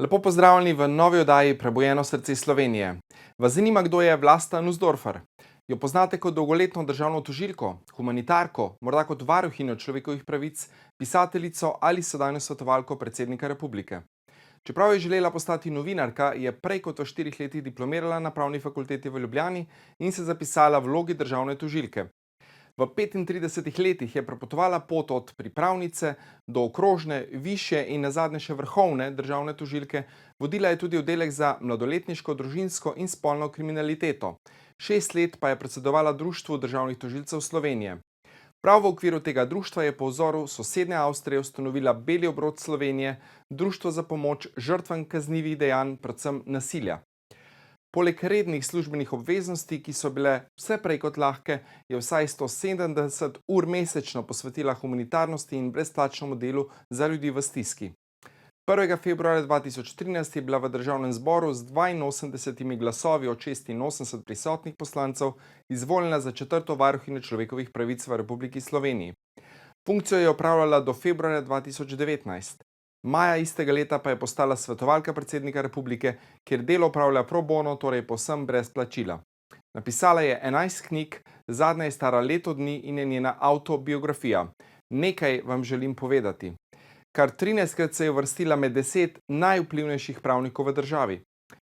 Lepo pozdravljeni v novi oddaji Prebujeno srce Slovenije. Vas zanima, kdo je Vlasta Nussdorfer? Jo poznate kot dolgoletno državno tožilko, humanitarko, morda kot varuhinjo človekovih pravic, pisateljico ali sedajno svetovalko predsednika republike? Čeprav je želela postati novinarka, je prej kot v 4 letih diplomirala na Pravni fakulteti v Ljubljani in se zapisala v vlogi državne tožilke. V 35 letih je prepotovala pot od pripravnice do okrožne, višje in nazadnje še vrhovne državne tožilke, vodila je tudi oddelek za mladoletniško, družinsko in spolno kriminaliteto. 6 let pa je predsedovala Društvu državnih tožilcev Slovenije. Prav v okviru tega društva je po vzoru sosednje Avstrije ustanovila Beli obrod Slovenije, društvo za pomoč žrtvam kaznivih dejanj, predvsem nasilja. Poleg rednih službenih obveznosti, ki so bile vse prej kot lahke, je vsaj 170 ur mesečno posvetila humanitarnosti in brezplačnemu delu za ljudi v stiski. 1. februarja 2013 je bila v državnem zboru z 82 glasovi od 86 prisotnih poslancev izvoljena za 4. varuhinjo človekovih pravic v Republiki Sloveniji. Funkcijo je opravljala do februarja 2019. Maja istega leta pa je postala svetovalka predsednika republike, kjer delo opravlja pro bono, torej povsem brez plačila. Napisala je 11 knjig, zadnja je stara leto dni in je njena avtobiografija. Nekaj vam želim povedati. Kar 13krat se je uvrstila med 10 najvplivnejših pravnikov v državi.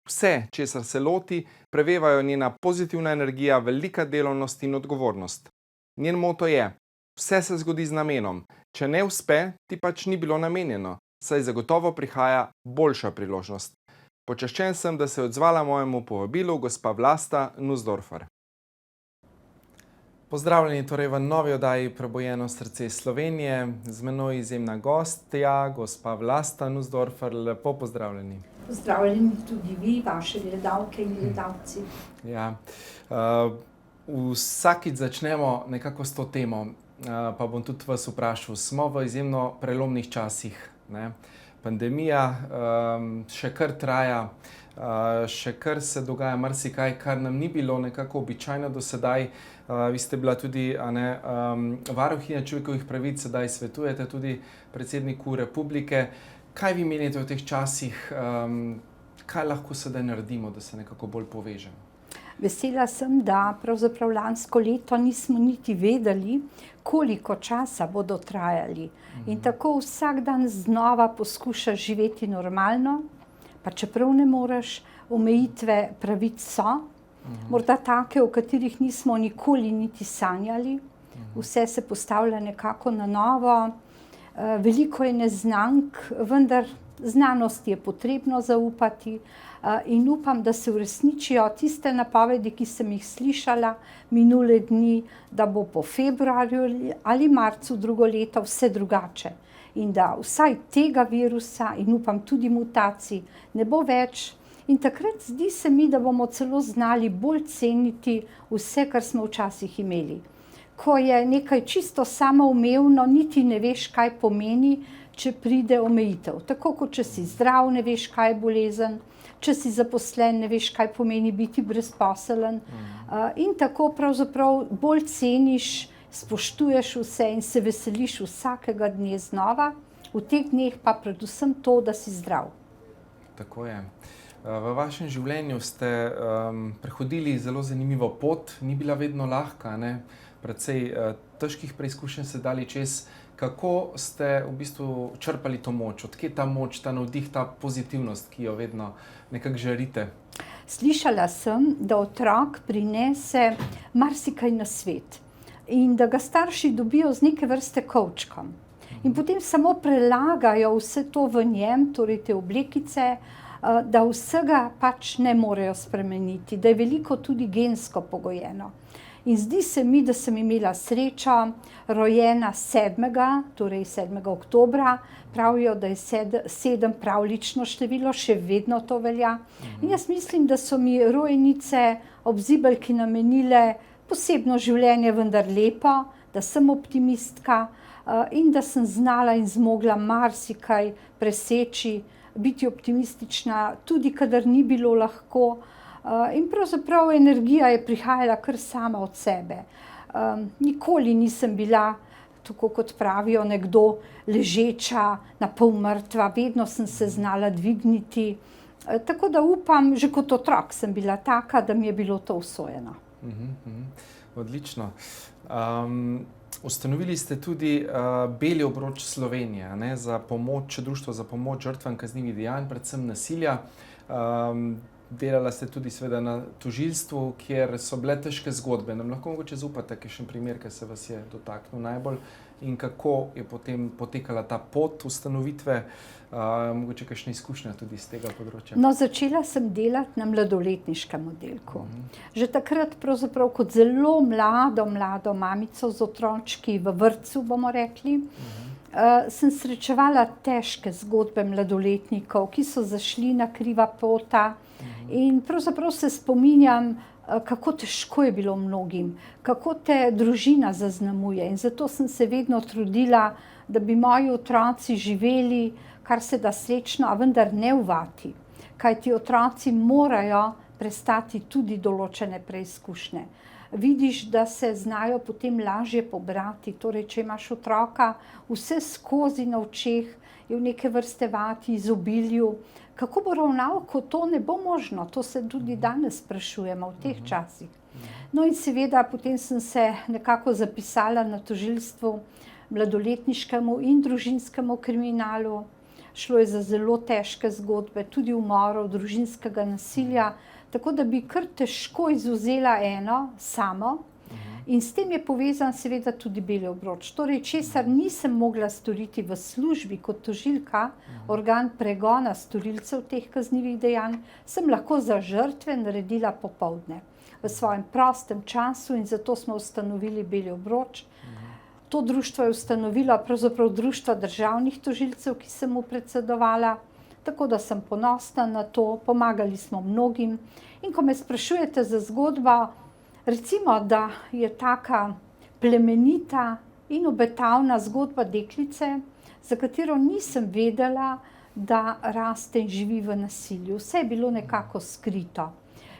Vse, česar se loti, prevevajo njena pozitivna energija, velika delovnost in odgovornost. Njen moto je: vse se zgodi z namenom. Če ne uspe, ti pač ni bilo namenjeno, saj zagotovo prihaja boljša priložnost. Počaščen sem, da se je odzvala mojemu povabilu gospa Vlasta Nussdorfer. Pozdravljeni torej v novi oddaji Prebujeno srce Slovenije. Z menoj izjemna gostja, gospa Vlasta Nussdorfer. Lepo pozdravljeni. Pozdravljeni tudi vi, vaše gledalke in gledalci. Ja, vsakič začnemo nekako s to temo, pa bom tudi vas vprašal. Smo v izjemno prelomnih časih, ne? Pandemija še kar traja, še kar se dogaja marsikaj, kar nam ni bilo nekako običajno do sedaj. Vi ste bila tudi varuhinja človekovih pravic, sedaj svetujete tudi predsedniku republike. Kaj vi menite v teh časih, kaj lahko sedaj naredimo, da se nekako bolj povežemo? Vesela sem, da pravzaprav lansko leto nismo niti vedeli, koliko časa bodo trajali. In tako vsak dan znova poskušaš živeti normalno, pa čeprav ne moreš, omejitve pravic so, morda take, o katerih nismo nikoli niti sanjali. Vse se postavlja nekako na novo, veliko je neznank, vendar znanosti je potrebno zaupati in upam, da se uresničijo tiste napovedi, ki sem jih slišala minule dni, da bo po februarju ali marcu drugo leto vse drugače. In da vsaj tega virusa in upam tudi mutacij ne bo več. In takrat zdi se mi, da bomo celo znali bolj ceniti vse, kar smo včasih imeli. Ko je nekaj čisto samoumevno, niti ne veš, kaj pomeni, če pride omejitev. Tako kot če si zdrav, ne veš, kaj je bolezen, če si zaposlen, ne veš, kaj pomeni biti brezposeln. In tako pravzaprav bolj ceniš, spoštuješ vse in se veseliš vsakega dne znova. V teh dneh pa predvsem to, da si zdrav. Tako je. V vašem življenju ste prehodili zelo zanimivo pot, ni bila vedno lahka, ne? Precej težkih preizkušenj ste dali čez. Kako ste v bistvu črpali to moč? Odkje ta moč, ta navdih, ta pozitivnost, ki jo vedno nekako žarite? Slišala sem, da otrok prinese marsikaj na svet in da ga starši dobijo z neke vrste kovčkom. In potem samo prelagajo vse to v njem, torej te oblekice, da vsega pač ne morejo spremeniti, da je veliko tudi gensko pogojeno. In zdi se mi, da sem imela srečo, rojena 7. oktobra, pravijo, da je 7 pravljično število, še vedno to velja. In jaz mislim, da so mi rojenice ob zibelki namenile posebno življenje, vendar lepo, da sem optimistka in da sem znala in zmogla marsikaj preseči, biti optimistična, tudi kadar ni bilo lahko. In pravzaprav energija je prihajala kar sama od sebe. Nikoli nisem bila tako kot pravijo, nekdo ležeča, na pol mrtva, vedno sem se znala dvigniti. Tako da upam, že kot otrok sem bila taka, da mi je bilo to usojeno. Odlično. Ustanovili ste tudi Beli obroč Slovenije, ne, za pomoč, društvo za pomoč žrtvam kaznivih dejanj, predvsem nasilja. Delala ste tudi seveda na tožilstvu, kjer so bile težke zgodbe. Nam lahko mogoče zaupate kakšen primer, ki se vas je dotaknil najbolj in kako je potem potekala ta pot ustanovitve, mogoče kakšna izkušnja tudi iz tega področja? No, začela sem delati na mladoletniškem oddelku. Že takrat pravzaprav kot zelo mlado mamico z otročki v vrtcu, bomo rekli, sem srečevala težke zgodbe mladoletnikov, ki so zašli na kriva pota in pravzaprav se spominjam, kako težko je bilo mnogim, kako te družina zaznamuje in zato sem se vedno trudila, da bi moji otroci živeli kar se da srečno, a vendar ne v vati, kajti otroci morajo prestati tudi določene preizkušnje. Vidiš, da se znajo potem lažje pobrati, torej če imaš otroka vse skozi na očeh, je v neke vrste vati, izobilju, kako bo ravnal, ko to ne bo možno, to se tudi danes sprašujemo v teh časih. No in seveda potem sem se nekako zapisala na tožilstvu mladoletniškemu in družinskemu kriminalu. Šlo je za zelo težke zgodbe, tudi umorov, družinskega nasilja, tako da bi kar težko izvzela eno samo. In s tem je povezan seveda tudi Beli obroč. Torej, česar nisem mogla storiti v službi kot tožilka, organ pregona storilcev teh kaznivih dejanj, sem lahko za žrtve naredila popoldne v svojem prostem času in zato smo ustanovili Beli obroč. To društvo je ustanovilo pravzaprav Društvo državnih tožilcev, ki sem mu predsedovala, tako da sem ponosna na to, pomagali smo mnogim. In ko me sprašujete za zgodbo, recimo, da je taka plemenita in obetavna zgodba deklice, za katero nisem vedela, da raste in živi v nasilju. Vse je bilo nekako skrito.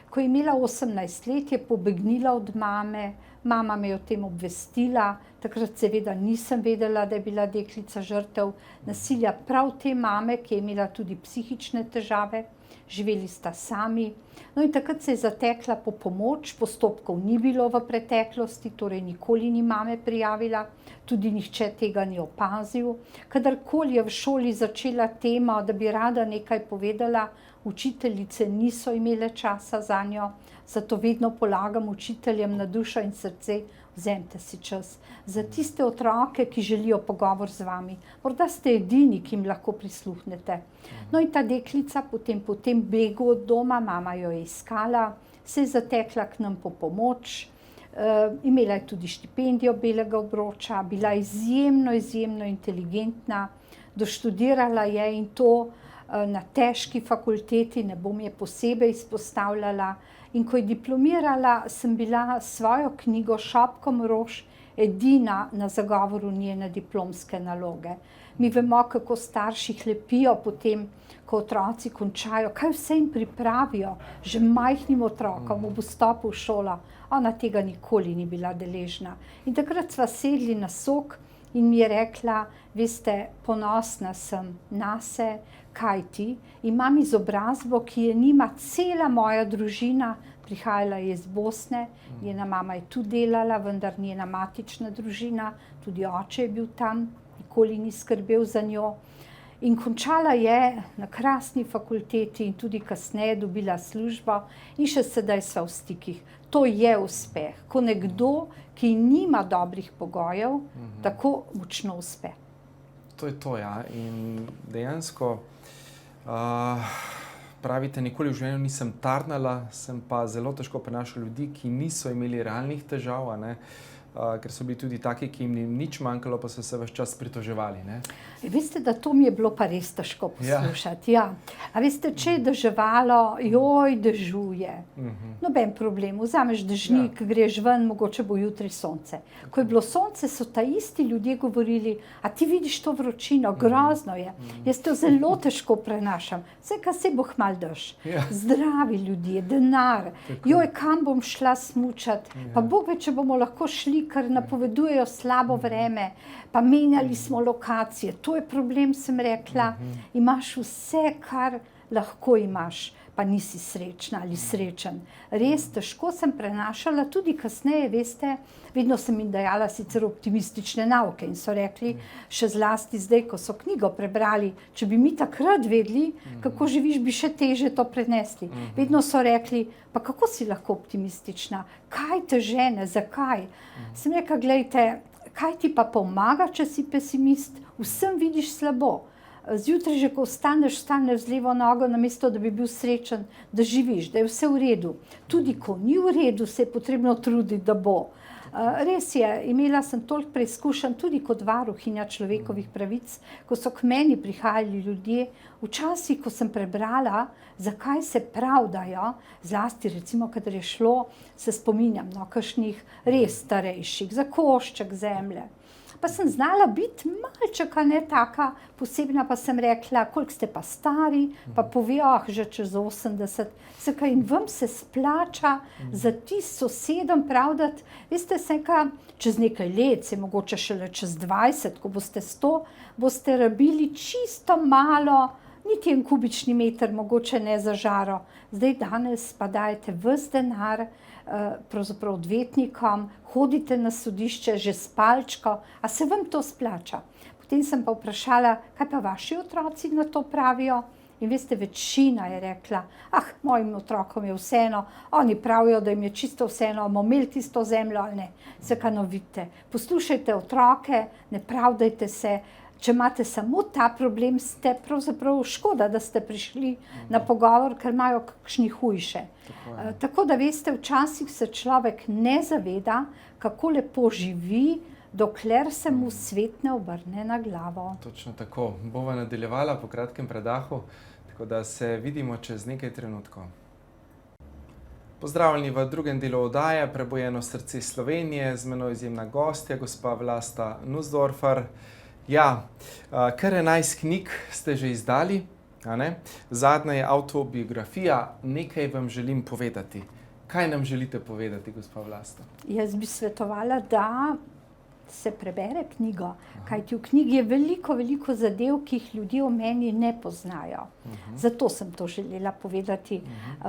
Ko je imela 18 let, je pobegnila od mame, mama me je o tem obvestila, takrat seveda nisem vedela, da je bila deklica žrtev nasilja prav te mame, ki je imela tudi psihične težave, živeli sta sami. No in takrat se je zatekla po pomoč, postopkov ni bilo v preteklosti, torej nikoli ni mame prijavila, tudi nihče tega ni opazil. Kadarkoli je v šoli začela tema, da bi rada nekaj povedala, učiteljice niso imele časa zanjo, zato vedno polagam učiteljem na dušo in srce, vzemite si čas za tiste otroke, ki želijo pogovor z vami. Morda ste edini, ki jim lahko prisluhnete. No in ta deklica po tem begu od doma, mama jo je iskala, se je zatekla k nam po pomoč, imela je tudi štipendijo Belega obroča, bila izjemno inteligentna, doštudirala je in to na težki fakulteti, ne bom je posebej izpostavljala. In ko je diplomirala, sem bila svojo knjigo Šopkom rož edina na zagovoru njene diplomske naloge. Mi vemo, kako starši hlepijo potem, ko otroci končajo, kaj vse jim pripravijo, že majhnim otrokom ob vstopu v šolo. Ona tega nikoli ni bila deležna. In takrat sva sedli na sok in mi je rekla, veste, ponosna sem nase, kajti imam izobrazbo, ki je nima cela moja družina, prihajala je iz Bosne, njena mama je tu delala, vendar njena matična družina, tudi oče je bil tam, nikoli ni skrbel za njo. In končala je na krasni fakulteti in tudi kasneje dobila službo in še sedaj sva v stikih. To je uspeh, ko nekdo, ki nima dobrih pogojev, tako močno uspe. To je to, ja. In dejansko pravite, nikoli v življenju nisem tarnala, sem pa zelo težko prenašala ljudi, ki niso imeli realnih težav, ker so bili tudi taki, ki jim ni nič manjkalo, pa so se ves čas pritoževali. Veste, da to mi je bilo pa res težko poslušati. Ja. A veste, če je deževalo, joj, dežuje. Noben problem, vzameš dežnik, greš ven, mogoče bo jutri sonce. Ko je bilo sonce, so ta isti ljudje govorili, a ti vidiš to vročino, grozno je. Jaz to zelo težko prenašam. Vse, kar se bo hmal dež. Zdravi ljudje, denar. Joj, kam bom šla smučat? Pa Bog ve, če bomo lahko šli ker napovedujejo slabo vreme, pa menjali smo lokacije. To je problem, sem rekla. Imaš vse, kar lahko imaš, pa nisi srečna ali srečen. Res težko sem prenašala, tudi kasneje, veste, vedno sem jim dajala sicer optimistične nauke in so rekli, še zlasti zdaj, ko so knjigo prebrali, če bi mi takrat vedeli, kako živiš, bi še teže to prenesli. Vedno so rekli, pa kako si lahko optimistična, kaj te žene, zakaj? Sem rekla, glejte, kaj ti pa pomaga, če si pesimist, vsem vidiš slabo. Zjutraj že, ko vstaneš z levo nogo, namesto da bi bil srečen, da živiš, da je vse v redu. Tudi ko ni v redu, se je potrebno truditi, da bo. Res je, imela sem toliko preizkušenj tudi kot varuhinja človekovih pravic, ko so k meni prihajali ljudje, včasih, ko sem prebrala, zakaj se pravdajo, zlasti recimo, kadar je šlo, se spominjam, kakšnih res starejših, za košček zemlje. Pa sem znala biti malčeka ne taka posebna, pa sem rekla, koliko ste pa stari, pa povejo, že čez 80. Sekaj, in vam se splača za sosedom pravdati, veste, sekaj, čez nekaj let, se mogoče šele čez 20, ko boste 100, boste rabili čisto malo, niti en kubični meter, mogoče ne za žaro. Zdaj danes pa dajete ves denar, pravzaprav odvetnikom, hodite na sodišče že s palčko, a se vam to splača? Potem sem pa vprašala, kaj pa vaši otroci na to pravijo? In veste, večina je rekla, mojim otrokom je vseeno, oni pravijo, da jim je čisto vseeno, bomo imeli tisto zemljo ali ne. Sekaj, no vidite, poslušajte otroke, ne pravdajte se. Če imate samo ta problem, ste pravzaprav škoda, da ste prišli na pogovor, ker imajo kakšni hujše. Tako da veste, včasih se človek ne zaveda, kako lepo živi, dokler se mu svet ne obrne na glavo. Točno tako. Bova nadaljevala po kratkem predahu, tako da se vidimo čez nekaj trenutkov. Pozdravljeni v drugem delu oddaje Prebujeno srce Slovenije, z menoj izjemna gostja, gospa Vlasta Nussdorfer. Ja, kar 11 knjig ste že izdali, a ne? Zadnja je avtobiografija, nekaj vam želim povedati. Kaj nam želite povedati, gospa Vlasta? Jaz bi svetovala, da se prebere knjigo, kajti v knjigi je veliko zadev, ki jih ljudje o meni ne poznajo. Zato sem to želela povedati.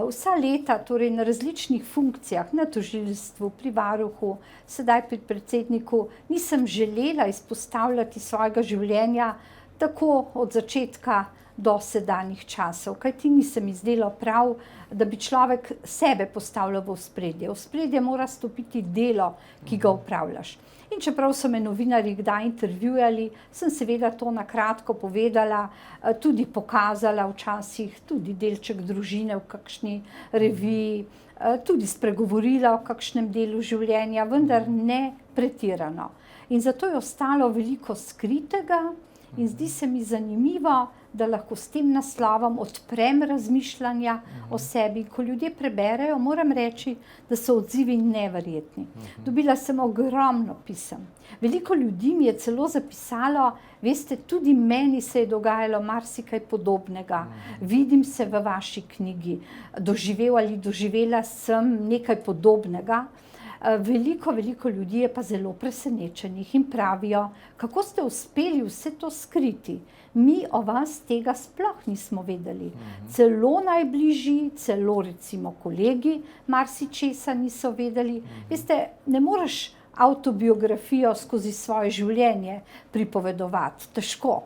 Vsa leta, torej na različnih funkcijah, na tožilstvu, pri varuhu, sedaj pri predsedniku, nisem želela izpostavljati svojega življenja tako od začetka do sedanjih časov, kajti ni se mi zdelo prav, da bi človek sebe postavljal v ospredje. V ospredje mora stopiti delo, ki ga opravljaš. In čeprav so me novinarji kdaj intervjujali, sem seveda to na kratko povedala, tudi pokazala včasih, tudi delček družine v kakšni reviji, tudi spregovorila o kakšnem delu življenja, vendar ne pretirano. In zato je ostalo veliko skritega in zdi se mi zanimivo, da lahko s tem naslovom odprem razmišljanja o sebi. Ko ljudje preberejo, moram reči, da so odzivi neverjetni. Dobila sem ogromno pisem. Veliko ljudi mi je celo zapisalo, veste, tudi meni se je dogajalo marsikaj podobnega. Vidim se v vaši knjigi. Doživela sem nekaj podobnega. Veliko ljudi je pa zelo presenečenih in pravijo, kako ste uspeli vse to skriti. Mi o vas tega sploh nismo vedeli. Celo najbližji, celo recimo kolegi marsičesa niso vedeli. Veste, ne moreš avtobiografijo skozi svoje življenje pripovedovati. Težko.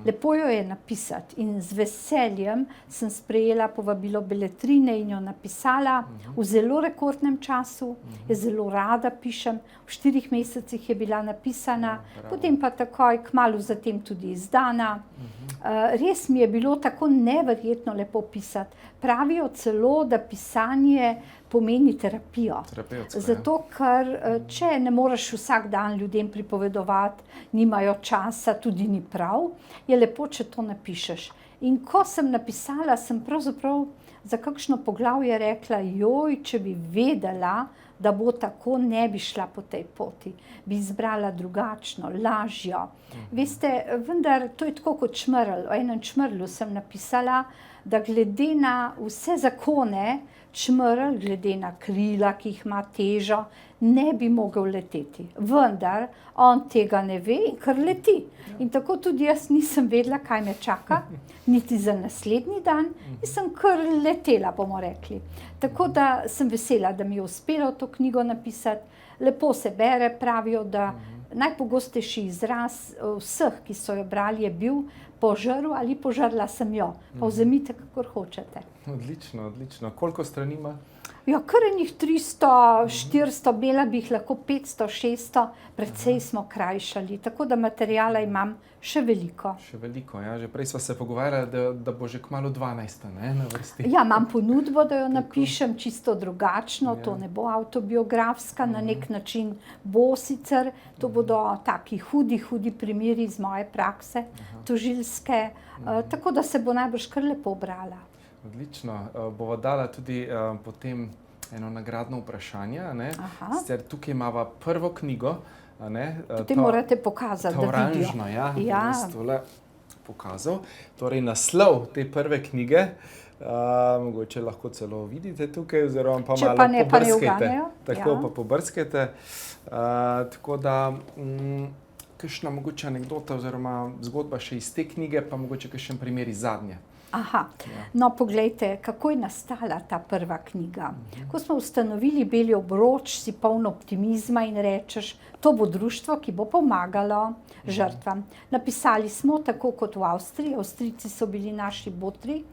Lepo jo je napisati in z veseljem sem sprejela povabilo Beletrine in jo napisala v zelo rekordnem času. Jaz zelo rada pišem, v 4 mesecih je bila napisana, potem pa takoj kmalu zatem tudi izdana. Res mi je bilo tako neverjetno lepo pisati. Pravijo celo, da pisanje pomeni terapijo. Zato, ker če ne moreš vsak dan ljudem pripovedovati, nimajo časa, tudi ni prav, je lepo, če to napišeš. In ko sem napisala, sem pravzaprav za kakšno poglavje rekla, če bi vedela, da bo tako, ne bi šla po tej poti. Bi izbrala drugačno, lažjo. Veste, vendar to je tako kot čmrlj. O enem čmrlju sem napisala, da glede na vse zakone čmrlj, glede na krila, ki jih ima težo, ne bi mogel leteti. Vendar on tega ne ve in kar leti. In tako tudi jaz nisem vedela, kaj me čaka, niti za naslednji dan, in sem kar letela, bomo rekli. Tako da sem vesela, da mi je uspelo to knjigo napisati. Lepo se bere, pravijo, da najpogostejši izraz vseh, ki so jo brali, je bil požrl ali požrla sem jo. Pa vzemite, kakor hočete. Odlično, odlično. Koliko strani ima? Ja, kar enih 300, 400, bela bi jih lahko 500, 600, precej smo krajšali, tako da materijala imam še veliko. Še veliko, ja. Že prej sva se pogovarjala, da bo že kmalu 12. na vrsti. Ja, imam ponudbo, da jo napišem čisto drugačno, to ne bo avtobiografska, na nek način bo sicer, to bodo taki hudi primeri iz moje prakse, tožilske, tako da se bo najbrž kar lepo brala. Odlično. Bova dala tudi potem eno nagradno vprašanje. Sicer tukaj imava prvo knjigo. Potem morate pokazati, da vidijo. Oranžno, ja. Tole pokazal. Torej, naslov te prve knjige, mogoče lahko celo vidite tukaj, oziroma pa malo pobrskajte. Tako pa pobrskajte. Tako da, kakšna mogoče anekdota oziroma zgodba še iz te knjige, pa mogoče kakšen primer iz zadnje. Aha, no poglejte, kako je nastala ta prva knjiga. Ko smo ustanovili Beli obroč, si poln optimizma in rečeš, to bo društvo, ki bo pomagalo žrtvam. Napisali smo tako kot v Avstriji, Avstrijci so bili naši botri,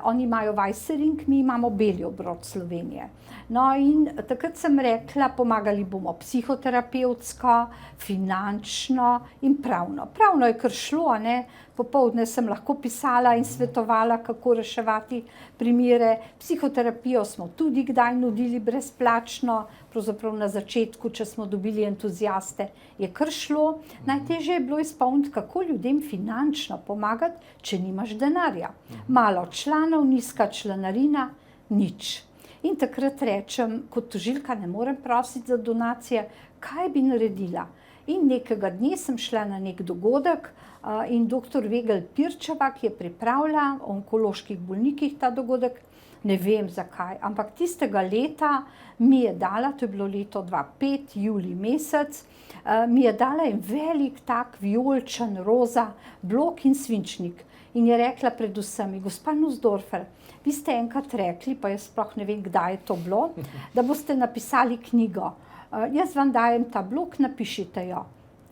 oni imajo Weissering, mi imamo Beli obroč Slovenije. No in takrat sem rekla, pomagali bomo psihoterapevtsko, finančno in pravno. Pravno je kar šlo, ne? Popoldne sem lahko pisala in svetovala, kako reševati primere. Psihoterapijo smo tudi kdaj nudili brezplačno, pravzaprav na začetku, če smo dobili entuziaste, je kar šlo. Najtežje je bilo izpolniti, kako ljudem finančno pomagati, če nimaš denarja. Malo članov, nizka članarina, nič. In takrat rečem, kot tožilka ne morem prositi za donacije, kaj bi naredila. In nekega dne sem šla na nek dogodek in doktor Vegel Pirčeva, ki je pripravila o onkoloških bolnikih ta dogodek, ne vem zakaj, ampak tistega leta mi je dala, to je bilo leto 2005, julij mesec, mi je dala en velik tak vijoličen, roza blok in svinčnik. In je rekla pred vsemi, gospa Nussdorfer, vi ste enkrat rekli, pa jaz sploh ne vem, kdaj je to bilo, da boste napisali knjigo. Jaz vam dajem ta blok, napišite jo.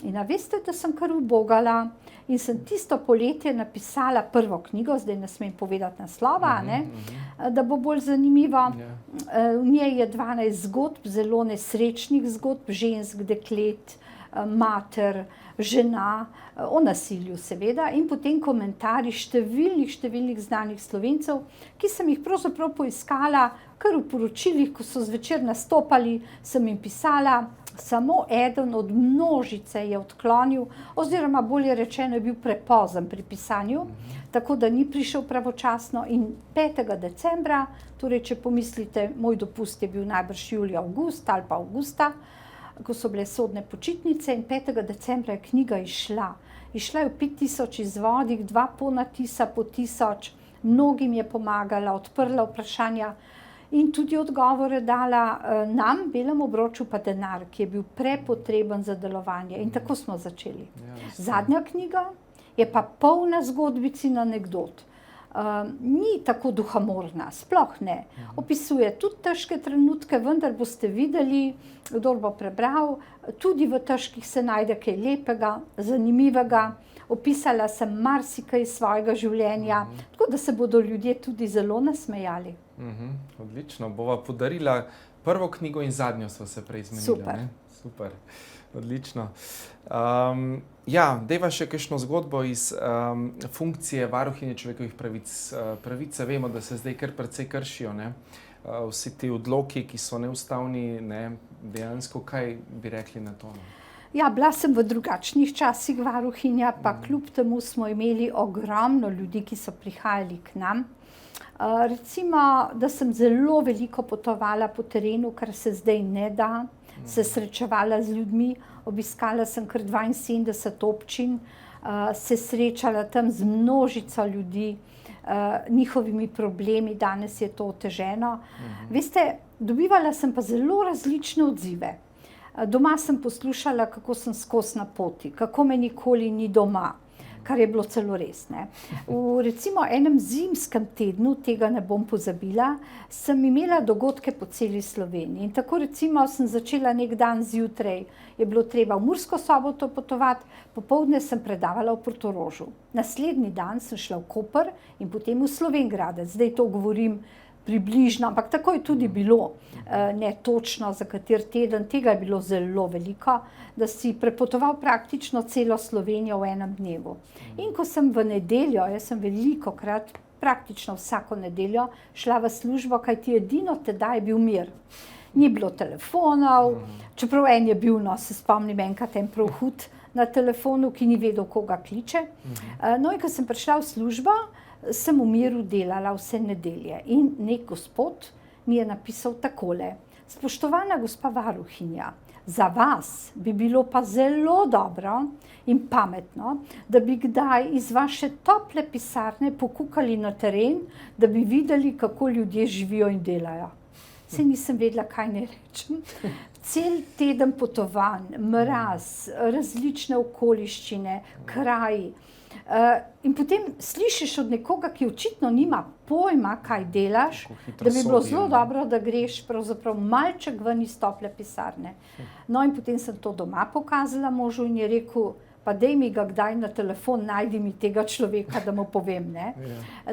In veste, da sem kar ubogala in sem tisto poletje napisala prvo knjigo, zdaj ne smem povedati naslova, da bo bolj zanimivo. V njej je 12 zgodb, zelo nesrečnih zgodb, žensk, deklet, mater, žena, o nasilju seveda, in potem komentarji številnih znanih Slovencev, ki sem jih pravzaprav poiskala kar v poročilih, ko so zvečer nastopali, sem jim pisala, samo eden od množice je odklonil, oziroma bolje rečeno je bil prepozen pri pisanju, tako da ni prišel pravočasno in 5. decembra, torej če pomislite, moj dopust je bil najbrž julija, avgust ali pa avgusta, ko so bile sodne počitnice in 5. decembra je knjiga izšla. Izšla je v 5000 izvodih, 2 ponatisa po 1000, mnogim je pomagala, odprla vprašanja in tudi odgovore dala nam, Belemu obroču, pa denar, ki je bil prepotreben za delovanje. In tako smo začeli. Zadnja knjiga je pa polna zgodbic in anekdot. Ni tako duhamorna, sploh ne. Opisuje tudi težke trenutke, vendar boste videli, kdor bo prebral, tudi v težkih se najde kaj lepega, zanimivega. Opisala sem marsikaj iz svojega življenja, tako da se bodo ljudje tudi zelo nasmejali. Odlično, bova podarila prvo knjigo in zadnjo sva se prej zmenila. Super, odlično. Dajva še kakšno zgodbo iz funkcije varuhinje človekovih pravic. Pravice vemo, da se zdaj kar precej kršijo, vsi ti odloki, ki so neustavni, dejansko kaj bi rekli na to? Ja, bila sem v drugačnih časih varuhinja, pa kljub temu smo imeli ogromno ljudi, ki so prihajali k nam. Recimo, da sem zelo veliko potovala po terenu, kar se zdaj ne da, se srečevala z ljudmi, obiskala sem kar 72 občin, se srečala tam z množico ljudi, njihovimi problemi, danes je to oteženo. Veste, dobivala sem pa zelo različne odzive. Doma sem poslušala, kako sem skozi na poti, kako me nikoli ni doma, kar je bilo celo res, ne. V recimo enem zimskem tednu, tega ne bom pozabila, sem imela dogodke po celi Sloveniji. In tako recimo sem začela nek dan zjutraj, je bilo treba v Mursko Soboto potovati, popoldne sem predavala v Portorožu. Naslednji dan sem šla v Koper in potem v Slovenj Gradec. Zdaj to govorim približno, ampak tako je tudi bilo, ne točno za kateri teden, tega je bilo zelo veliko, da si prepotoval praktično celo Slovenijo v enem dnevu. In ko sem v nedeljo, jaz sem velikokrat, praktično vsako nedeljo, šla v službo, kajti edino tedaj je bil mir. Ni bilo telefonov, čeprav en je bil, no, se spomnim enkrat en prav hud na telefonu, ki ni vedel, koga kliče. No in ko sem prišla v službo, sem v miru delala vse nedelje in nek gospod mi je napisal takole: spoštovana gospa varuhinja, za vas bi bilo pa zelo dobro in pametno, da bi kdaj iz vaše tople pisarne pokukali na teren, da bi videli, kako ljudje živijo in delajo. Saj nisem vedela, kaj naj rečem. Cel teden potovanj, mraz, različne okoliščine, kraji. In potem slišiš od nekoga, ki očitno nima pojma, kaj delaš, da bi bilo zelo dobro, da greš pravzaprav malček ven iz tople pisarne. No in potem sem to doma pokazala možu in je rekel: pa daj mi ga kdaj na telefon, najdi mi tega človeka, da mu povem, ne.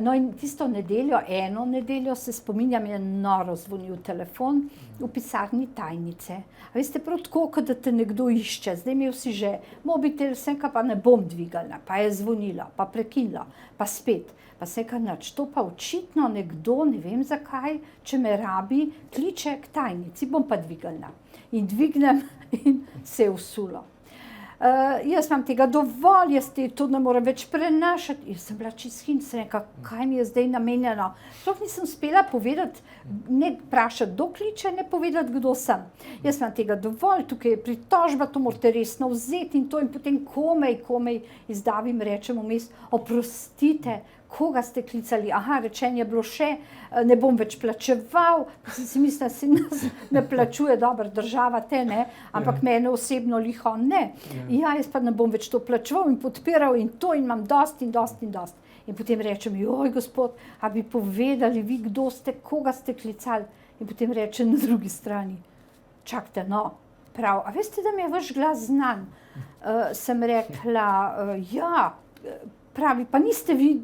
No in tisto nedeljo, eno nedeljo se spominjam, je noro zvonil telefon v pisarni tajnice. A veste, prav tako, kot da te nekdo išče. Zdaj imel si že mobitel, vsega pa ne bom dvignila, pa je zvonila, pa prekinila, pa spet. Pa vsega nič. To pa očitno nekdo, ne vem zakaj, če me rabi, kliče k tajnici, bom pa dvignila. In dvignem in se je usulo. Jaz imam tega dovolj, jaz to ne morem več prenašati. Jaz sem bila čisto hin, sem rekla, kaj mi je zdaj namenjeno. Sploh nisem uspela povedati, ne vprašati, kdo kliče, ne povedati, kdo sem. Jaz imam tega dovolj, tukaj je pritožba, to morate resno vzeti in to, in potem komaj izdavim, rečem vmes: oprostite, koga ste klicali? Aha, rečen je bilo še, ne bom več plačeval. Si mislila, si nas ne plačuje, dobro, država te, ne, ampak mene osebno liho ne. Ja, jaz pa ne bom več to plačeval in podpiral in to in imam dosti. In potem rečem: joj, gospod, a bi povedali vi, kdo ste, koga ste klicali? In potem reče na drugi strani: čakajte, no, prav, a veste, da mi je vaš glas znan? Sem rekla: ja, pravi, pa niste vi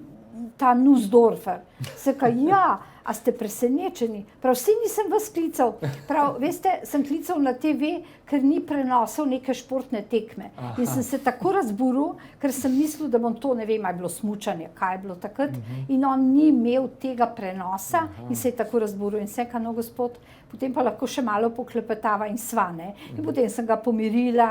ta Nussdorfer? Seka, ja, a ste presenečeni? Prav, vsi nisem vas klical. Prav, veste, sem klical na TV, ker ni prenosov neke športne tekme. In sem se tako razburil, ker sem mislil, da bom to, ne vem, a je bilo smučanje, kaj je bilo takrat. In on ni imel tega prenosa in se je tako razburil. In seka, no, gospod, potem pa lahko še malo poklepetava in sva, ne. In potem sem ga pomirila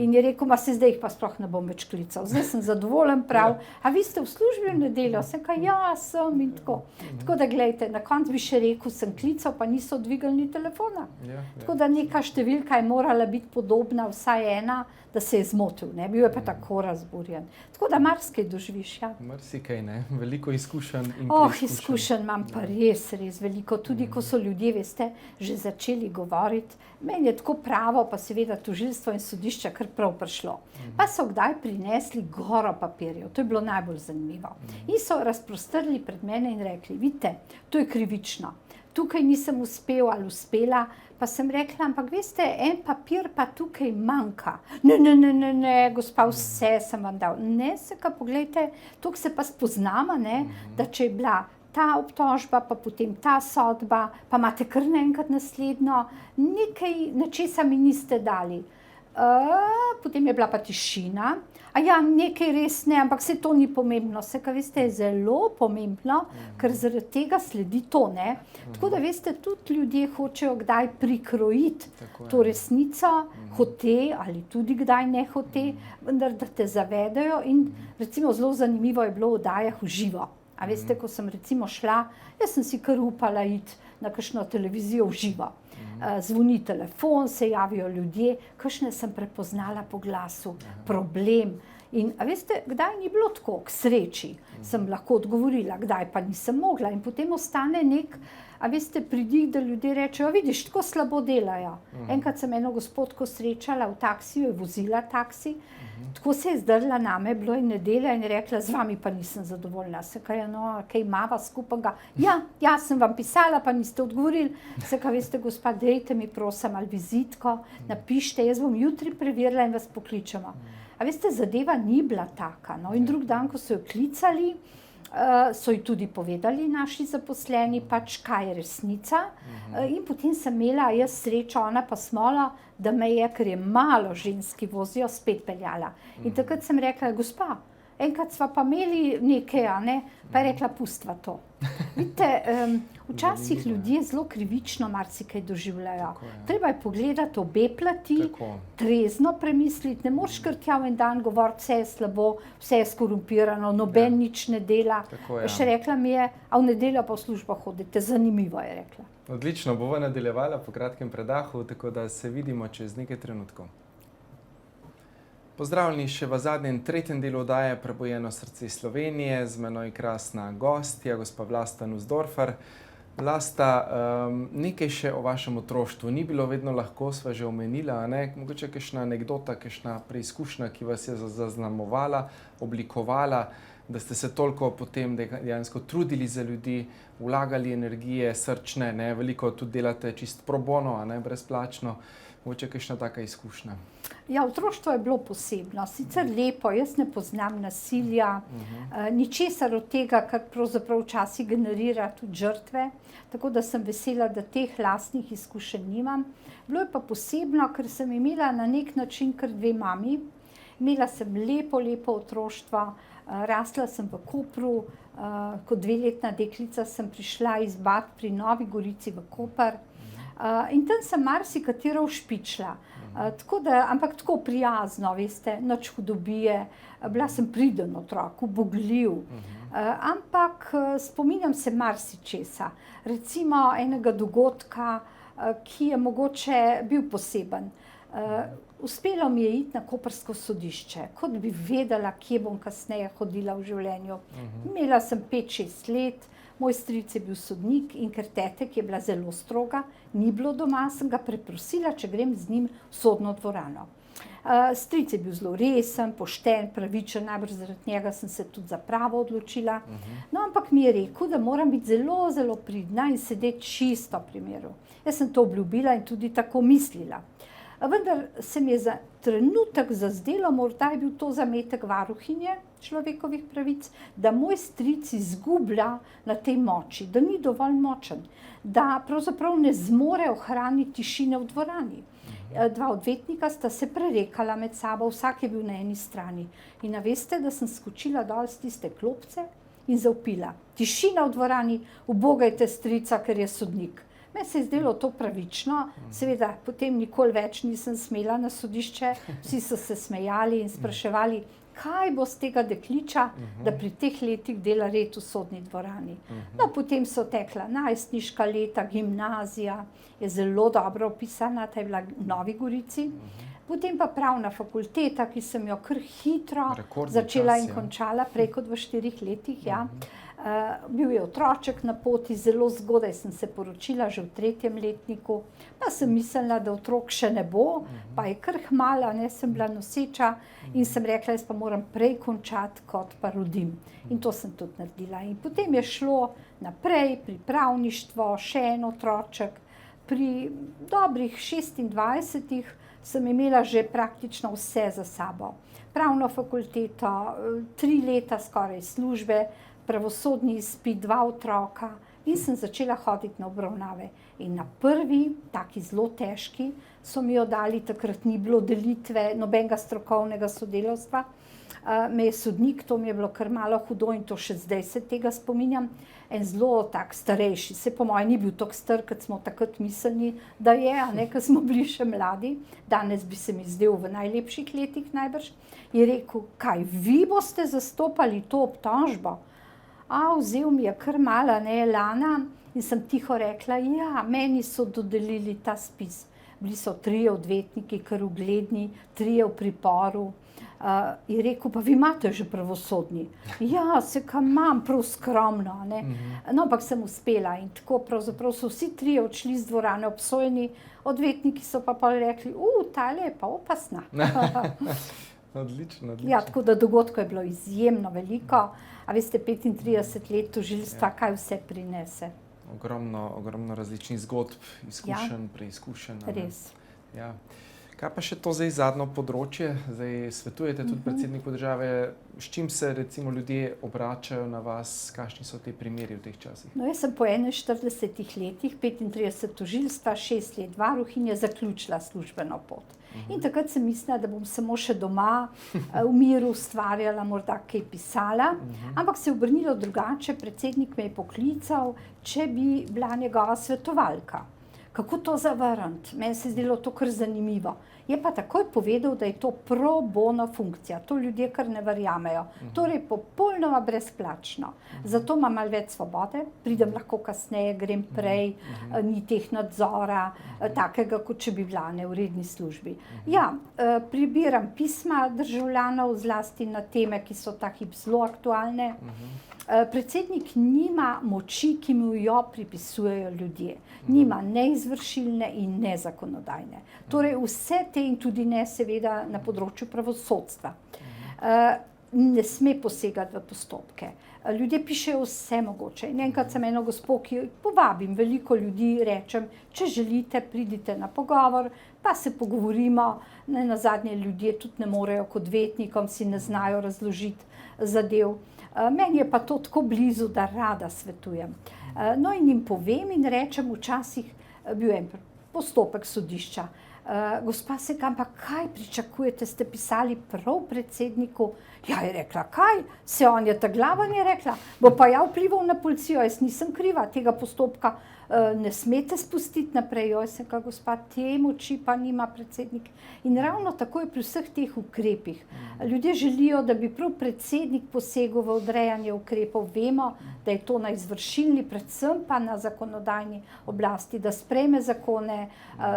in je rekel: ma se zdaj jih pa sploh ne bom več klical. Zdaj sem zadovoljen, prav. A vi ste v službi v nedeljo? Seka, ja, sem in tako. Tako da, glejte, na koncu bi še rekel, sem klical, pa niso dvignili telefona. Tako da neka številka je morala biti podobna, vsaj ena, da se je zmotil, ne, bil je pa tako razburjen. Tako da marsikaj doživiš, ja. Marsikaj, ne, veliko izkušenj in preizkušenj. Izkušenj imam pa res veliko, tudi ko so ljudje, veste, že začeli govoriti. Meni je tako pravo, pa seveda tožilstvo in sodišče kar prav prišlo. Pa so kdaj prinesli goro papirjev, to je bilo najbolj zanimivo. In so razprostrli pred mene in rekli: vidite, to je krivično. Tukaj nisem uspel ali uspela, pa sem rekla: ampak veste, en papir pa tukaj manjka. Ne, gospa, vse sem vam dal. Ne, seka, poglejte, toliko se pa spoznamo, ne, da če je bila ta obtožba, pa potem ta sodba, pa imate kar naenkrat naslednjo, nekaj, nečesa mi niste dali. Potem je bila pa tišina. A ja, nekaj res ne, ampak saj to ni pomembno. Saj, veste, je zelo pomembno, ker zaradi tega sledi to, ne. Tako da, veste, tudi ljudje hočejo kdaj prikrojiti to resnico, hote ali tudi kdaj ne hote, vendar da te zavedajo. In recimo zelo zanimivo je bilo v oddajah v živo. A veste, ko sem recimo šla, jaz sem si kar upala iti na kakšno televizijo v živo. Zvoni telefon, se javijo ljudje, kakšne sem prepoznala po glasu, problem. In a veste, kdaj ni bilo tako, k sreči sem lahko odgovorila, kdaj pa nisem mogla. In potem ostane nek, a veste, pridih, da ljudje rečejo, vidiš, tako slabo delajo. Enkrat sem eno gospodko srečala v taksiju, je vozila taksi, tako se je zdrla name, bilo je nedelja in je rekla, z vami pa nisem zadovoljna. Se kaj, no, kaj imava skupaj? Ja, sem vam pisala, pa niste odgovorili. Se kaj, veste, gospa, dejte mi prosim ali vizitko, napišite, jaz bom jutri preverila in vas pokličemo. A veste, zadeva ni bila taka. No? In drug dan, ko so jo klicali, so ji tudi povedali naši zaposleni, pač kaj je resnica. In potem sem imela jaz srečo, ona pa smola, da me je, ker je malo ženski vozijo, spet peljala. In takrat sem rekla, gospa, enkrat sva pa imeli nekaj, a ne? Pa je rekla, pustva to. Vidite, včasih ljudje zelo krivično marsikaj doživljajo. Treba je pogledati obe plati, trezno premisliti, ne moreš kar tja v en dan govoriti, vse je slabo, vse je skorumpirano, noben nič ne dela. Še rekla mi je, a v nedeljo pa v službo hodite, zanimivo je rekla. Odlično, bova nadaljevala po kratkem predahu, tako da se vidimo čez nekaj trenutkov. Pozdravljeni še v zadnjem, tretjem delu oddaje Prebujeno srce Slovenije. Z menoj krasna gostja, gospa Vlasta Nussdorfer. Vlasta, nekaj še o vašem otroštvu. Ni bilo vedno lahko, sva že omenila, ne? Mogoče kakšna anekdota, kakšna preizkušnja, ki vas je zaznamovala, oblikovala, da ste se toliko potem dejansko trudili za ljudi, vlagali energije, srčne, ne? Veliko tudi delate čist pro bono, a ne? Brezplačno. Mogoče kakšna taka izkušnja? Ja, otroštvo je bilo posebno, sicer lepo, jaz ne poznam nasilja, ničesar od tega, kar pravzaprav včasih generira tudi žrtve, tako da sem vesela, da teh lastnih izkušenj nimam. Bilo je pa posebno, ker sem imela na nek način kar dve mami. Imela sem lepo otroštvo, rasla sem v Kopru, kot 2-letna deklica sem prišla iz Bat pri Novi Gorici v Koper. In tam sem marsikatero ušpičila, ampak tako prijazno, veste, nič hudobije, bila sem priden otrok, ubogljiv, ampak spominjam se marsičesa, recimo enega dogodka, ki je mogoče bil poseben. Uspelo mi je iti na koprsko sodišče, kot bi vedela, kje bom kasneje hodila v življenju. Imela sem 5-6 let, moj stric je bil sodnik in ker tetek je bila zelo stroga, ni bilo doma, sem ga preprosila, če grem z njim v sodno dvorano. Stric je bil zelo resen, pošten, pravičen, najbrž zaradi njega sem se tudi za pravo odločila. No, ampak mi je rekel, da moram biti zelo pridna in sedeti čisto pri miru. Jaz sem to obljubila in tudi tako mislila. Vendar se mi je za trenutek zazdelo, morda je bil to zametek varuhinje človekovih pravic, da moj stric izgublja na tej moči, da ni dovolj močen, da pravzaprav ne zmore ohraniti tišine v dvorani. Dva odvetnika sta se prerekala med sabo, vsak je bil na eni strani. In a veste, da sem skočila dol s tiste klopce in zavpila. Tišina v dvorani, ubogajte strica, ker je sodnik. Meni se je zdelo to pravično, seveda potem nikoli več nisem smela na sodišče, vsi so se smejali in spraševali, kaj bo z tega dekliča, da pri teh letih dela red v sodni dvorani. No, potem so tekla najstniška leta, gimnazija, je zelo dobro opisana, ta je bila v Novi Gorici. Potem pa pravna fakulteta, ki sem jo kar hitro začela in končala, prej kot v 4 letih, ja. Bil je otroček na poti, zelo zgodaj sem se poročila, že v 3. letniku, pa sem mislila, da otrok še ne bo, pa je kar hmala, ne, sem bila noseča in sem rekla, jaz pa moram prej končati, kot pa rodim. In to sem tudi naredila. In potem je šlo naprej, pripravništvo, še en otroček. Pri dobrih 26 sem imela že praktično vse za sabo. Pravno fakulteto, 3 leta skoraj službe, pravosodni izpit, 2 otroka in sem začela hoditi na obravnave. In na prvi, taki zelo težki, so mi jo dali, takrat ni bilo delitve, nobenega strokovnega sodelavstva. Me je sodnik, to mi je bilo kar malo hudo in to še zdaj se tega spominjam, en zelo tak starejši, se po moje ni bil tako star, kot smo takrat mislili, da je, a ne, ker smo bili še mladi, danes bi se mi zdel v najlepših letih najbrž, je rekel, kaj vi boste zastopali to obtožbo? Vzel mi je kar mala elana in sem tiho rekla, ja, meni so dodelili ta spis. Bili so 3 odvetniki, kar ugledni, 3 v priporu. Je rekel, pa vi imate že pravosodni. Ja, se kam imam, prav skromno. Ne? No, ampak sem uspela in tako pravzaprav so vsi trije odšli z dvorane obsojeni, odvetniki so pa rekli, tale je pa opasna. Odlično. Ja, tako da dogodkov je bilo izjemno veliko, a veste, 35 let tožilstva, kaj vse prinese. Ogromno različnih zgodb, izkušenj, preizkušenj. Res. Ja. Kaj pa še to zdaj zadnje področje? Zdaj svetujete tudi predsedniku države, s čim se recimo ljudje obračajo na vas, kakšni so te primeri v teh časih? No, jaz sem po 41 letih, 35 tožilstva, 6 let varuhinje, zaključila službeno pot. In takrat sem mislila, da bom samo še doma v miru ustvarjala, morda kaj pisala, ampak se je obrnilo drugače, predsednik me je poklical, če bi bila njegova svetovalka. Kako to zavrniti? Meni se je zdelo to kar zanimivo. Je pa takoj povedal, da je to pro bono funkcija. To ljudje kar ne verjamejo. Torej popolnoma brezplačno. Zato imam malo več svobode, pridem lahko kasneje, grem prej, ni teh nadzora, takega, kot če bi bila v redni službi. Ja, prebiram pisma državljanov, zlasti na teme, ki so ta hip zelo aktualne. Predsednik nima moči, ki mu jo pripisujejo ljudje. Nima ne izvršilne in ne zakonodajne. Torej vse te in tudi ne seveda na področju pravosodstva. Ne sme posegati v postopke. Ljudje pišejo vse mogoče. In enkrat sem eno gospo, ki povabim veliko ljudi, rečem, če želite, pridite na pogovor, pa se pogovorimo. Nazadnje ljudje tudi ne morejo kot odvetnikom, si ne znajo razložiti zadev. Meni je pa to tako blizu, da rada svetujem. No in jim povem in rečem, včasih bil en postopek sodišča. Gospa Sekam, pa kaj pričakujete, ste pisali prav predsedniku? Ja, je rekla, kaj? Se on je ta glava, je rekla, bo pa ja vplival na policijo, jaz nisem kriva, tega postopka ne smete spustiti naprej. Joj, sem ka, gospa, te moči pa nima predsednik. In ravno tako je pri vseh teh ukrepih. Ljudje želijo, da bi prav predsednik posegel v odrejanje ukrepov. Vemo, da je to na izvršilni, predvsem pa na zakonodajni oblasti, da sprejme zakone,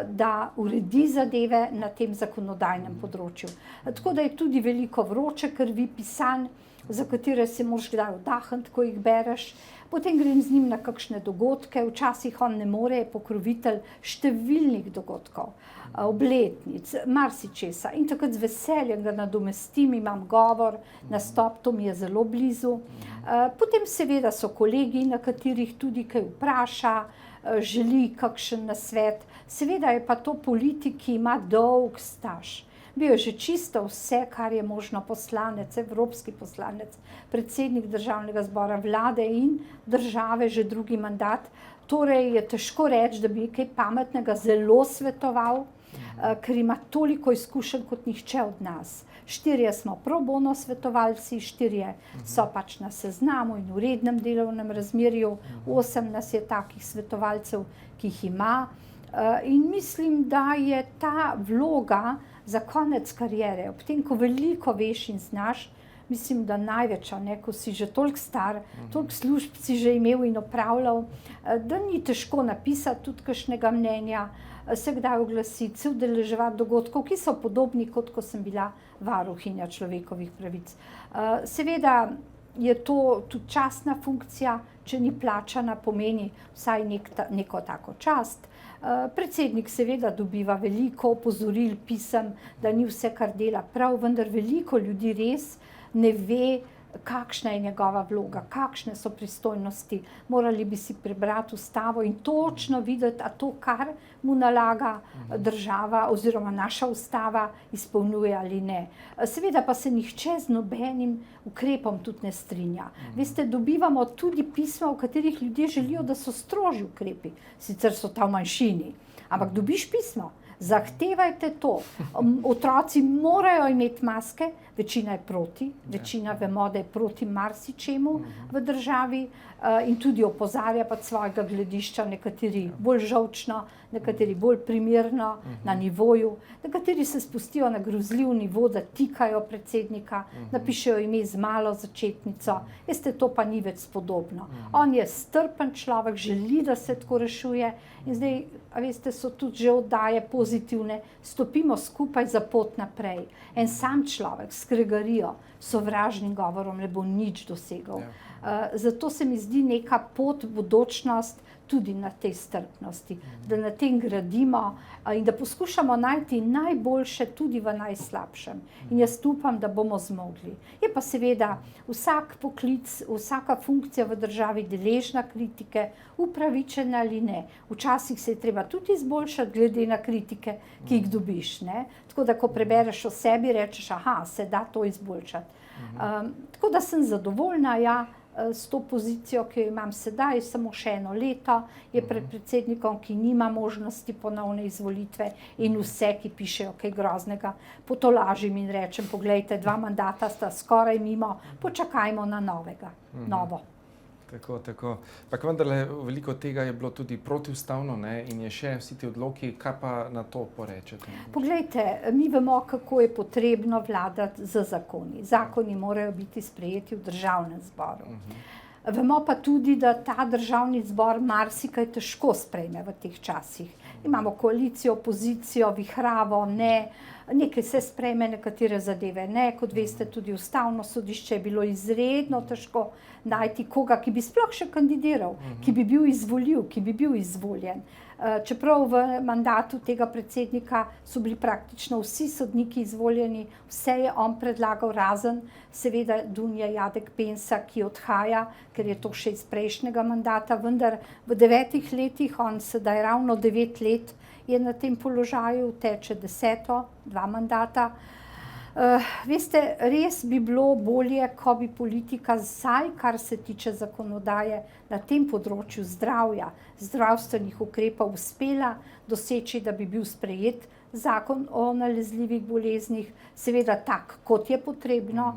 da uredi zadeve na tem zakonodajnem področju. Tako da je tudi veliko vroče krvi pisanj, za katere se moraš kdaj oddahniti, ko jih bereš. Potem grem z njim na kakšne dogodke, včasih on ne more, je pokrovitelj številnih dogodkov, obletnic, marsičesa. In takrat z veseljem ga nadomestim, imam govor, nastop, to mi je zelo blizu. Potem seveda so kolegi, na katerih tudi kaj vpraša, želi kakšen nasvet. Seveda je pa to politik, ki ima dolg staž. Bil je že čisto vse, kar je možno, poslanec, evropski poslanec, predsednik državnega zbora, vlade in države, že drugi mandat. Torej je težko reči, da bi kaj pametnega zelo svetoval, ker ima toliko izkušenj kot nihče od nas. 4 smo pro bono svetovalci, 4 so pač na seznamu in v rednem delovnem razmerju, 8 nas je takih svetovalcev, ki jih ima. In mislim, da je ta vloga za konec kariere, ob tem, ko veliko veš in znaš, mislim, da največ, ko si že toliko star, toliko služb si že imel in opravljal, da ni težko napisati tudi kakšnega mnenja, se kdaj oglasiti, se udeleževati dogodkov, ki so podobni, kot ko sem bila varuhinja človekovih pravic. Seveda je to tudi častna funkcija, če ni plačana, pomeni vsaj neko tako čast. Predsednik seveda dobiva veliko opozoril, pisem, da ni vse, kar dela prav, vendar veliko ljudi res ne ve, kakšna je njegova vloga, kakšne so pristojnosti. Morali bi si prebrati ustavo in točno videti, a to, kar mu nalaga država oziroma naša ustava, izpolnjuje ali ne. Seveda pa se nihče z nobenim ukrepom tudi ne strinja. Veste, dobivamo tudi pisma, v katerih ljudje želijo, da so strožji ukrepi. Sicer so ta v manjšini, ampak dobiš pismo. Zahtevajte to. Otroci morajo imeti maske, večina je proti, večina vemo, da je proti marsičemu v državi in tudi opozarja pa svojega gledišča, nekateri bolj žolčno, nekateri bolj primerno na nivoju, nekateri se spustijo na grozljiv nivo, da tikajo predsednika, napišejo ime z malo začetnico. Veste, to pa ni več spodobno. On je strpen človek, želi, da se tako rešuje in zdaj, a veste, so tudi že oddaje pozitivne, pozitivne, stopimo skupaj za pot naprej. En sam človek s kregarijo, sovražnim govorom ne bo nič dosegel. Zato se mi zdi neka pot, bodočnost tudi na tej strpnosti, da na tem gradimo in da poskušamo najti najboljše tudi v najslabšem. In jaz upam, da bomo zmogli. Je pa seveda vsak poklic, vsaka funkcija v državi deležna kritike, upravičena ali ne. Včasih se je treba tudi izboljšati glede na kritike, ki jih dobiš, ne. Tako da, ko prebereš o sebi, rečeš, aha, se da to izboljšati. Tako da sem zadovoljna, ja, s to pozicijo, ki jo imam sedaj, samo še 1 leto je pred predsednikom, ki nima možnosti ponovne izvolitve in vse, ki pišejo kaj groznega, potolažim in rečem, poglejte, 2 mandata sta skoraj mimo, počakajmo na novo. Tako. Pa vendarle veliko tega je bilo tudi protiustavno, ne, in je še vsi ti odloki, kaj pa na to porečete? Poglejte, mi vemo, kako je potrebno vladati z zakoni. Zakoni morajo biti sprejeti v državnem zboru. Vemo pa tudi, da ta državni zbor marsikaj težko sprejme v teh časih. Imamo koalicijo, opozicijo, vihravo, ne, nekaj se sprejme, nekatere zadeve ne. Kot veste, tudi Ustavno sodišče je bilo izredno težko najti koga, ki bi sploh še kandidiral, ki bi bil izvoljiv, ki bi bil izvoljen. Čeprav v mandatu tega predsednika so bili praktično vsi sodniki izvoljeni, vse je on predlagal, razen seveda Dunje Jadek Pensa, ki odhaja, ker je to še iz prejšnjega mandata, vendar v 9 letih, on sedaj ravno 9 let je na tem položaju, teče 10., 2 mandata. Veste, res bi bilo bolje, ko bi politika vsaj, kar se tiče zakonodaje na tem področju zdravja, zdravstvenih ukrepov uspela doseči, da bi bil sprejet zakon o nalezljivih boleznih, seveda tak, kot je potrebno,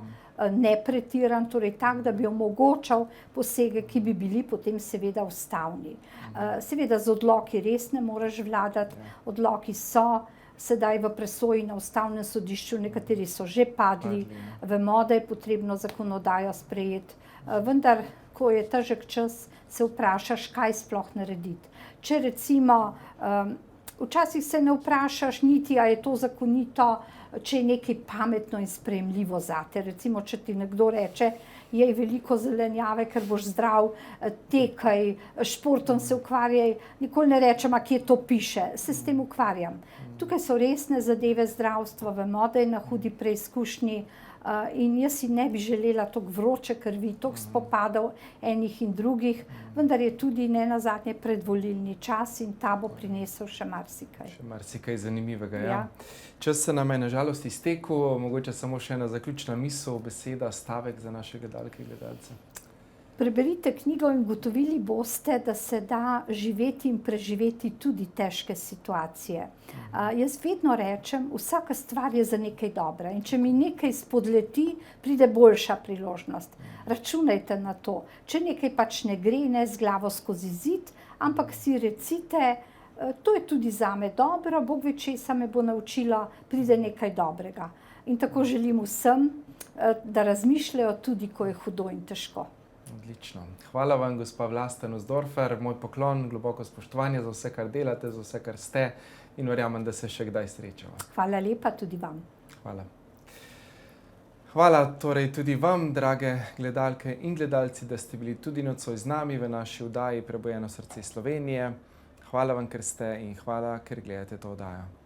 ne pretiran, torej tak, da bi omogočal posege, ki bi bili potem seveda ustavni. Seveda z odloki res ne moreš vladati, odloki so sedaj v presoji na Ustavnem sodišču, nekateri so že padli, vemo, da je potrebno zakonodajo sprejeti, vendar, ko je težek čas, se vprašaš, kaj sploh narediti. Če recimo, včasih se ne vprašaš niti, a je to zakonito, če je nekaj pametno in sprejemljivo zate. Recimo, če ti nekdo reče, jej veliko zelenjave, ker boš zdrav, tekaj, športom se ukvarjaj, nikoli ne rečem, a kje to piše, se s tem ukvarjam. Tukaj so resne zadeve zdravstva, vemo, da je na hudi preizkušnji in jaz si ne bi želela toliko vroče krvi, toliko spopadov enih in drugih, vendar je tudi nenazadnje predvolilni čas in ta bo prinesel še marsikaj. Še marsikaj zanimivega, ja. Čas se nam je na žalost iztekel, mogoče samo še ena zaključna misel, beseda, stavek za naše gledalke in gledalce. Preberite knjigo in ugotovili boste, da se da živeti in preživeti tudi težke situacije. Jaz vedno rečem, vsaka stvar je za nekaj dobra in če mi nekaj spodleti, pride boljša priložnost. Računajte na to. Če nekaj pač ne gre, ne z glavo skozi zid, ampak si recite, to je tudi zame dobro, Bog ve, česa me bo naučila, pride nekaj dobrega. In tako želim vsem, da razmišljajo tudi, ko je hudo in težko. Odlično. Hvala vam, gospa Vlasta Nussdorfer, moj poklon, globoko spoštovanje za vse, kar delate, za vse, kar ste in verjamem, da se še kdaj srečava. Hvala lepa tudi vam. Hvala. Hvala torej tudi vam, drage gledalke in gledalci, da ste bili tudi nocoj z nami v naši oddaji Prebujeno srce Slovenije. Hvala vam, ker ste in hvala, ker gledate to oddajo.